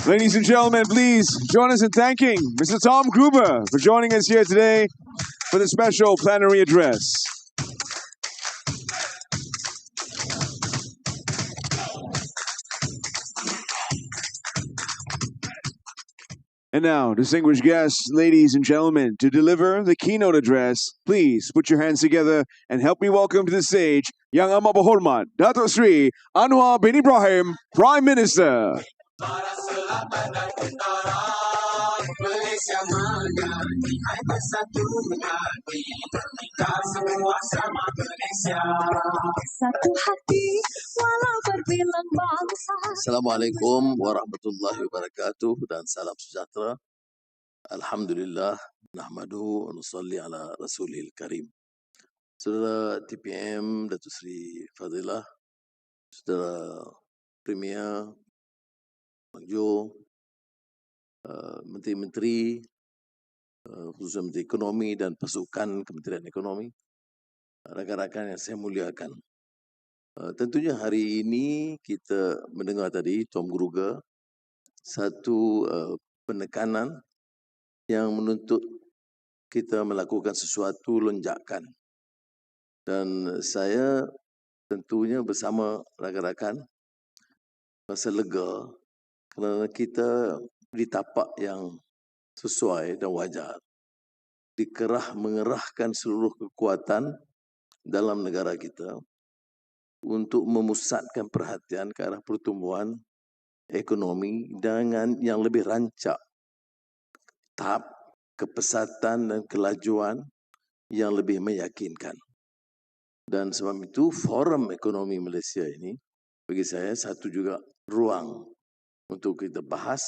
Ladies and gentlemen, please join us in thanking Mr. Tom Gruber for joining us here today for the special plenary address. And now, distinguished guests, ladies and gentlemen, to deliver the keynote address, please put your hands together and help me welcome to the stage Yang Amat Berhormat Dato Seri Anwar bin Ibrahim, Prime Minister. Assalamualaikum warahmatullahi wabarakatuh dan salam sejahtera. Alhamdulillah, nahmaduhu wa nusalli ala rasulil karim. Saudara TPM, Dato Seri Fadilah, Saudara Premier, Bang Jo, Menteri-Menteri, khususnya Menteri Ekonomi dan pasukan Kementerian Ekonomi, rakan-rakan yang saya muliakan. Tentunya hari ini kita mendengar tadi Tom Gruber satu penekanan yang menuntut kita melakukan sesuatu lonjakan. Dan saya tentunya bersama rakan-rakan rasa lega kerana kita di tapak yang sesuai dan wajar, mengerahkan seluruh kekuatan dalam negara kita untuk memusatkan perhatian ke arah pertumbuhan ekonomi dengan yang lebih rancak, tahap kepesatan dan kelajuan yang lebih meyakinkan. Dan sebab itu Forum Ekonomi Malaysia ini bagi saya satu juga ruang untuk kita bahas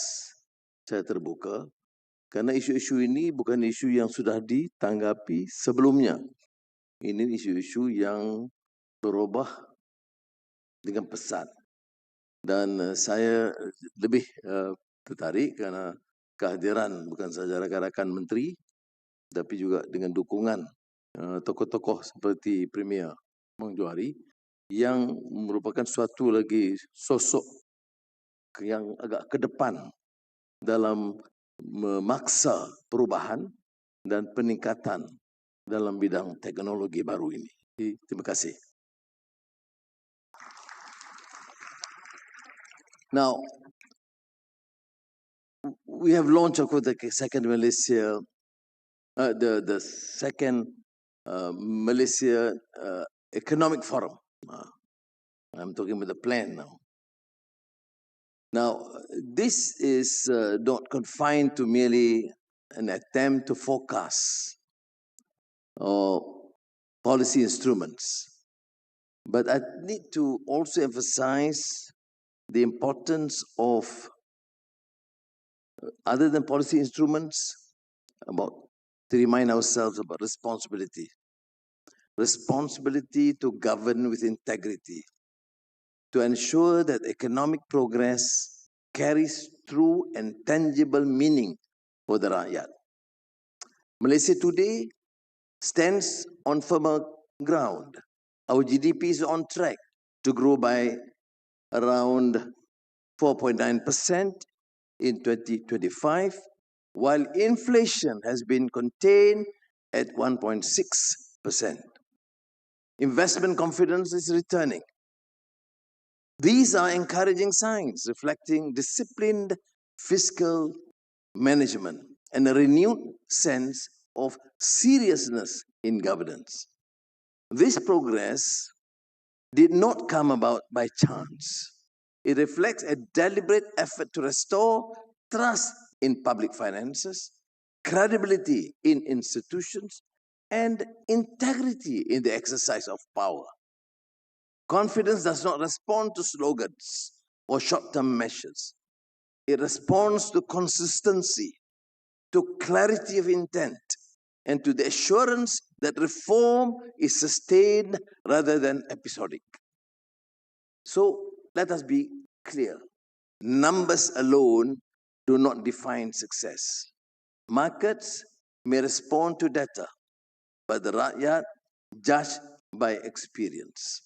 secara terbuka, kerana isu-isu ini bukan isu yang sudah ditanggapi sebelumnya. Ini isu-isu yang berubah dengan pesat. Dan saya lebih tertarik kerana kehadiran bukan sahaja rakan-rakan menteri, tapi juga dengan dukungan tokoh-tokoh seperti Premier Bang Johari yang merupakan suatu lagi sosok yang agak ke depan dalam memaksa perubahan dan peningkatan dalam bidang teknologi baru ini. Terima kasih. Now, we have launched the second Malaysia, the second Malaysia Economic Forum. I'm talking about the plan now. Now, this is not confined to merely an attempt to forecast or policy instruments, but I need to also emphasize the importance of, other than policy instruments, to remind ourselves about responsibility. Responsibility to govern with integrity, to ensure that economic progress carries true and tangible meaning for the rakyat. Malaysia today stands on firmer ground. Our GDP is on track to grow by around 4.9% in 2025, while inflation has been contained at 1.6%. Investment confidence is returning. These are encouraging signs reflecting disciplined fiscal management and a renewed sense of seriousness in governance. This progress did not come about by chance. It reflects a deliberate effort to restore trust in public finances, credibility in institutions, and integrity in the exercise of power. Confidence does not respond to slogans or short-term measures. It responds to consistency, to clarity of intent, and to the assurance that reform is sustained rather than episodic. So let us be clear. Numbers alone do not define success. Markets may respond to data, but the rakyat judge by experience.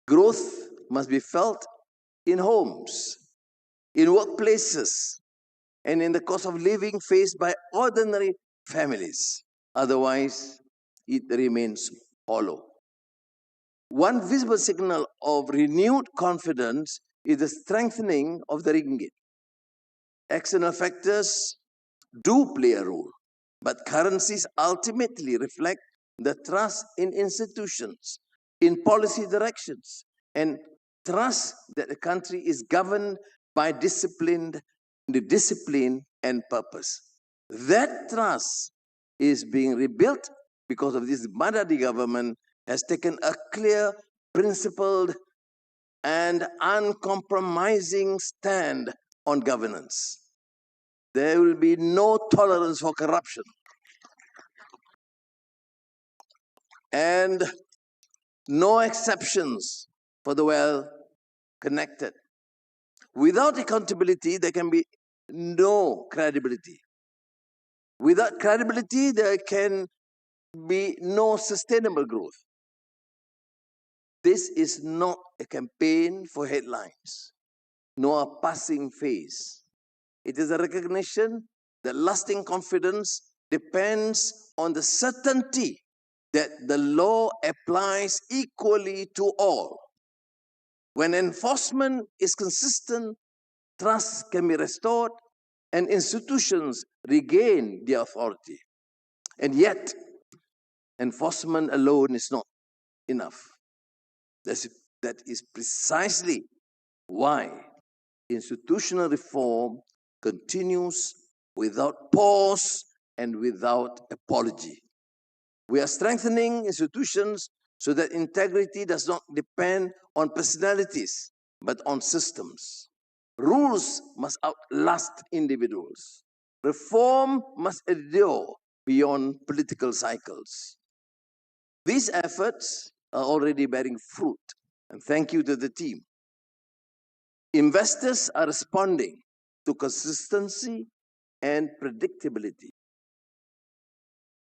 Growth must be felt in homes, in workplaces, and in the cost of living faced by ordinary families. Otherwise, it remains hollow. One visible signal of renewed confidence is the strengthening of the ringgit. External factors do play a role, but currencies ultimately reflect the trust in institutions, in policy directions, and trust that the country is governed by discipline and purpose. That trust is being rebuilt because of this Madadi government has taken a clear, principled, and uncompromising stand on governance. There will be no tolerance for corruption and no exceptions for the well-connected. Without accountability, there can be no credibility. Without credibility, there can be no sustainable growth. This is not a campaign for headlines, nor a passing phase. It is a recognition that lasting confidence depends on the certainty that the law applies equally to all. When enforcement is consistent, trust can be restored and institutions regain their authority. And yet, enforcement alone is not enough. That is precisely why institutional reform continues without pause and without apology. We are strengthening institutions so that integrity does not depend on personalities, but on systems. Rules must outlast individuals. Reform must endure beyond political cycles. These efforts are already bearing fruit, and thank you to the team. Investors are responding to consistency and predictability.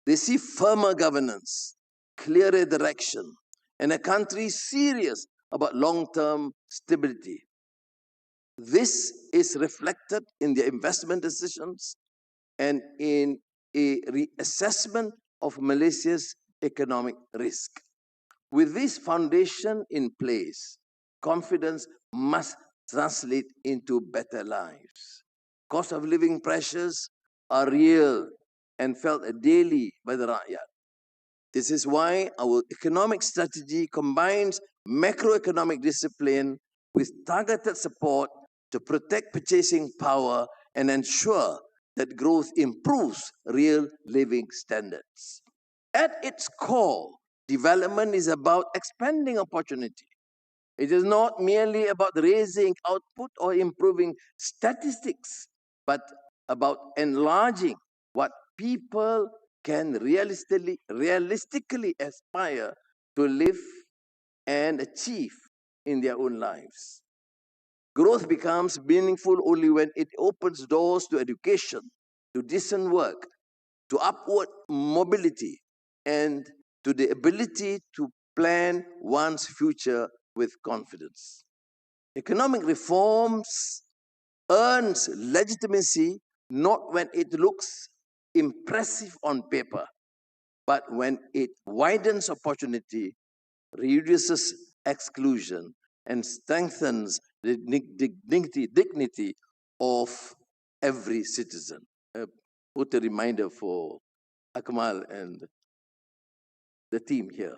They see firmer governance, clearer direction, and a country serious about long-term stability. This is reflected in their investment decisions and in a reassessment of Malaysia's economic risk. With this foundation in place, confidence must translate into better lives. Cost of living pressures are real and felt daily by the rakyat. This is why our economic strategy combines macroeconomic discipline with targeted support to protect purchasing power and ensure that growth improves real living standards. At its core, development is about expanding opportunity. It is not merely about raising output or improving statistics, but about enlarging what people can realistically aspire to live and achieve in their own lives. Growth becomes meaningful only when it opens doors to education, to decent work, to upward mobility, and to the ability to plan one's future with confidence. Economic reforms earns legitimacy not when it looks impressive on paper, but when it widens opportunity, reduces exclusion, and strengthens the dignity of every citizen. Put a reminder for Akmal and the team here.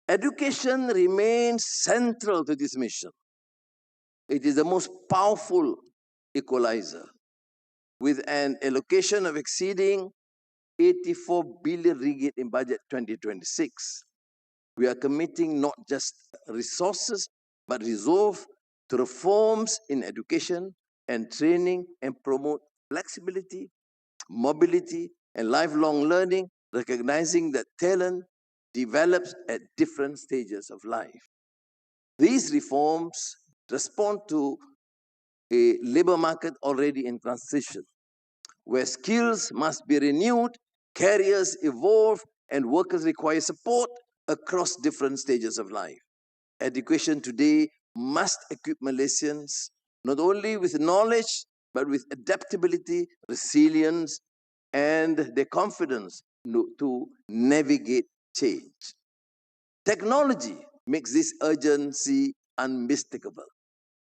Education remains central to this mission. It is the most powerful equalizer. With an allocation of exceeding 84 billion ringgit in budget 2026, we are committing not just resources, but resolve to reforms in education and training and promote flexibility, mobility, and lifelong learning, recognizing that talent develops at different stages of life. These reforms respond to a labor market already in transition, where skills must be renewed, careers evolve, and workers require support across different stages of life. Education today must equip Malaysians not only with knowledge, but with adaptability, resilience, and the confidence to navigate change. Technology makes this urgency unmistakable.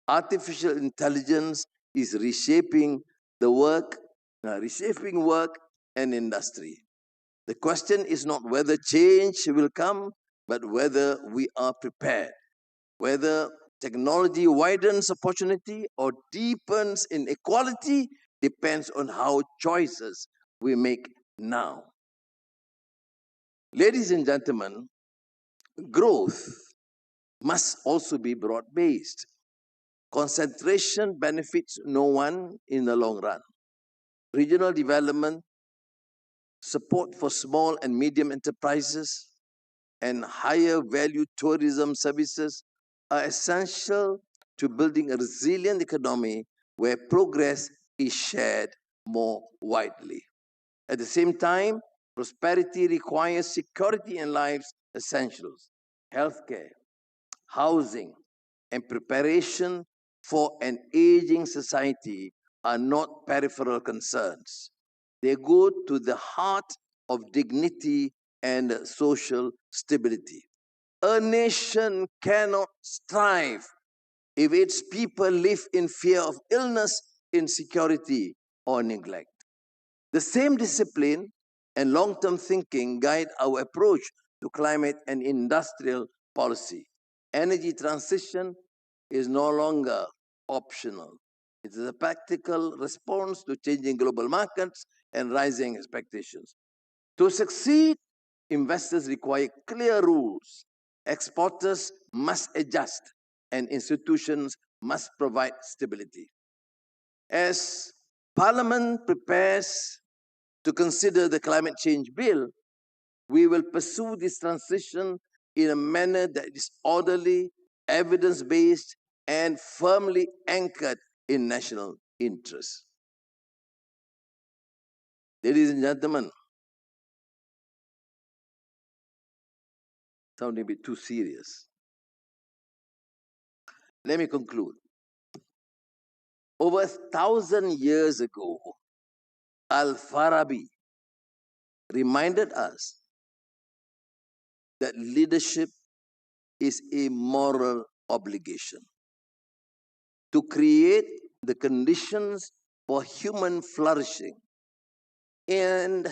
Artificial intelligence is reshaping work and industry. The question is not whether change will come, but whether we are prepared. Whether technology widens opportunity or deepens inequality depends on how choices we make now. Ladies and gentlemen, growth must also be broad-based. Concentration benefits no one in the long run. Regional development, support for small and medium enterprises, and higher value tourism services are essential to building a resilient economy where progress is shared more widely. At the same time, prosperity requires security in life's essentials, healthcare, housing, and preparation for an aging society are not peripheral concerns. They go to the heart of dignity and social stability. A nation cannot strive if its people live in fear of illness, insecurity, or neglect. The same discipline and long-term thinking guide our approach to climate and industrial policy. Energy transition is no longer optional. It is a practical response to changing global markets and rising expectations. To succeed, investors require clear rules. Exporters must adjust, and institutions must provide stability. As Parliament prepares to consider the climate change bill, we will pursue this transition in a manner that is orderly, evidence-based, and firmly anchored in national interest. Ladies and gentlemen, sounding a bit too serious. Let me conclude. Over 1,000 years ago, Al-Farabi reminded us that leadership is a moral obligation to create the conditions for human flourishing and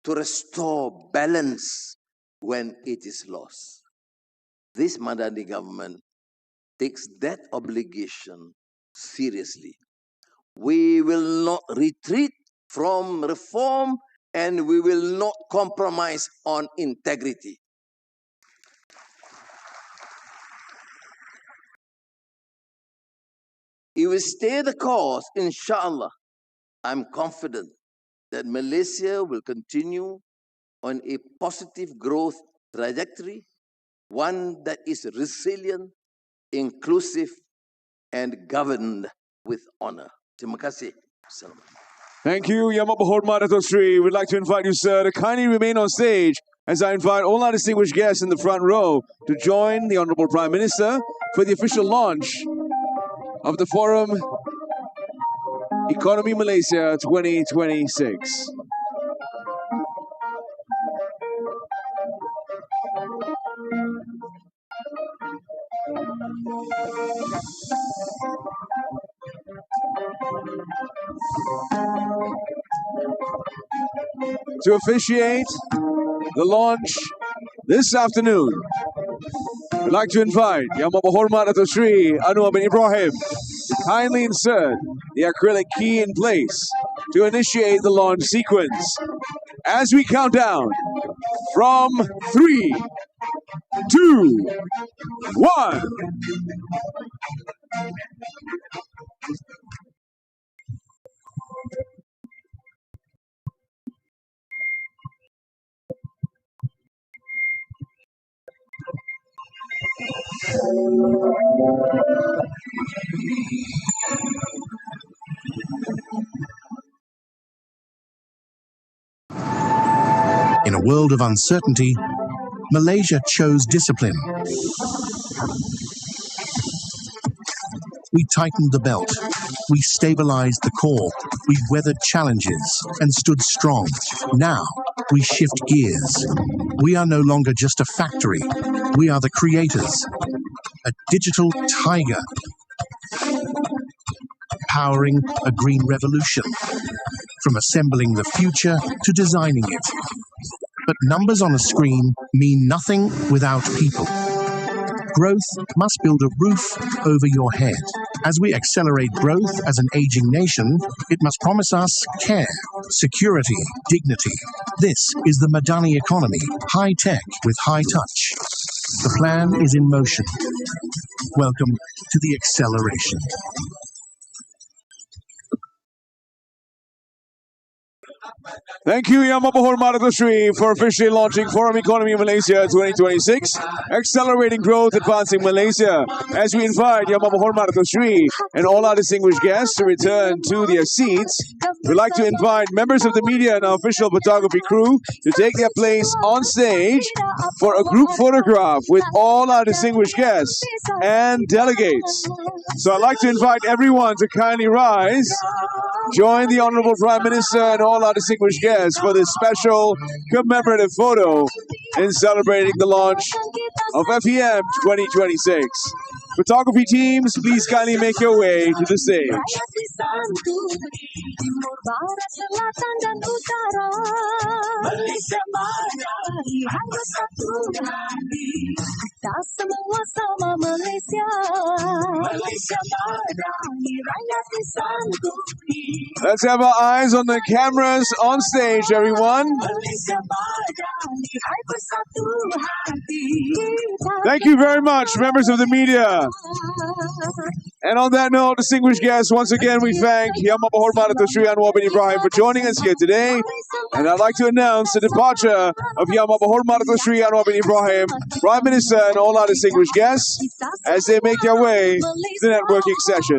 to restore balance when it is lost. This Madani government takes that obligation seriously. We will not retreat from reform and we will not compromise on integrity. If we stay the course, inshallah, I'm confident that Malaysia will continue on a positive growth trajectory, one that is resilient, inclusive, and governed with honor. Terima kasih. Thank you, Yang Berhormat Dato Seri. We'd like to invite you, sir, to kindly remain on stage as I invite all our distinguished guests in the front row to join the Honourable Prime Minister for the official launch of the forum Ekonomi Malaysia 2026. To officiate the launch this afternoon, I'd like to invite Yang Berhormat Dato Seri Anwar bin Ibrahim to kindly insert the acrylic key in place to initiate the launch sequence. As we count down from 3, 2, 1. In a world of uncertainty, Malaysia chose discipline. We tightened the belt. We stabilized the core. We weathered challenges and stood strong. Now we shift gears. We are no longer just a factory. We are the creators. A digital tiger. Powering a green revolution. From assembling the future to designing it. But numbers on a screen mean nothing without people. Growth must build a roof over your head. As we accelerate growth as an aging nation, it must promise us care, security, dignity. This is the Madani economy, high tech with high touch. The plan is in motion. Welcome to the acceleration. Thank you, Yang Berhormat Dato Seri, for officially launching Forum Ekonomi Malaysia 2026, accelerating growth, advancing Malaysia. As we invite Yang Berhormat Dato Seri and all our distinguished guests to return to their seats, we'd like to invite members of the media and our official photography crew to take their place on stage for a group photograph with all our distinguished guests and delegates. So I'd like to invite everyone to kindly rise. Join the Honourable Prime Minister and all our distinguished guests for this special commemorative photo in celebrating the launch of FEM 2026. Photography teams, please kindly make your way to the stage. Let's have our eyes on the cameras on stage, everyone. Thank you very much, members of the media. And on that note, distinguished guests, once again we thank Yang Berhormat Dato Seri Anwar bin Ibrahim for joining us here today. And I'd like to announce the departure of Yang Berhormat Dato Seri Anwar bin Ibrahim, Prime Minister, and all our distinguished guests as they make their way to the networking session.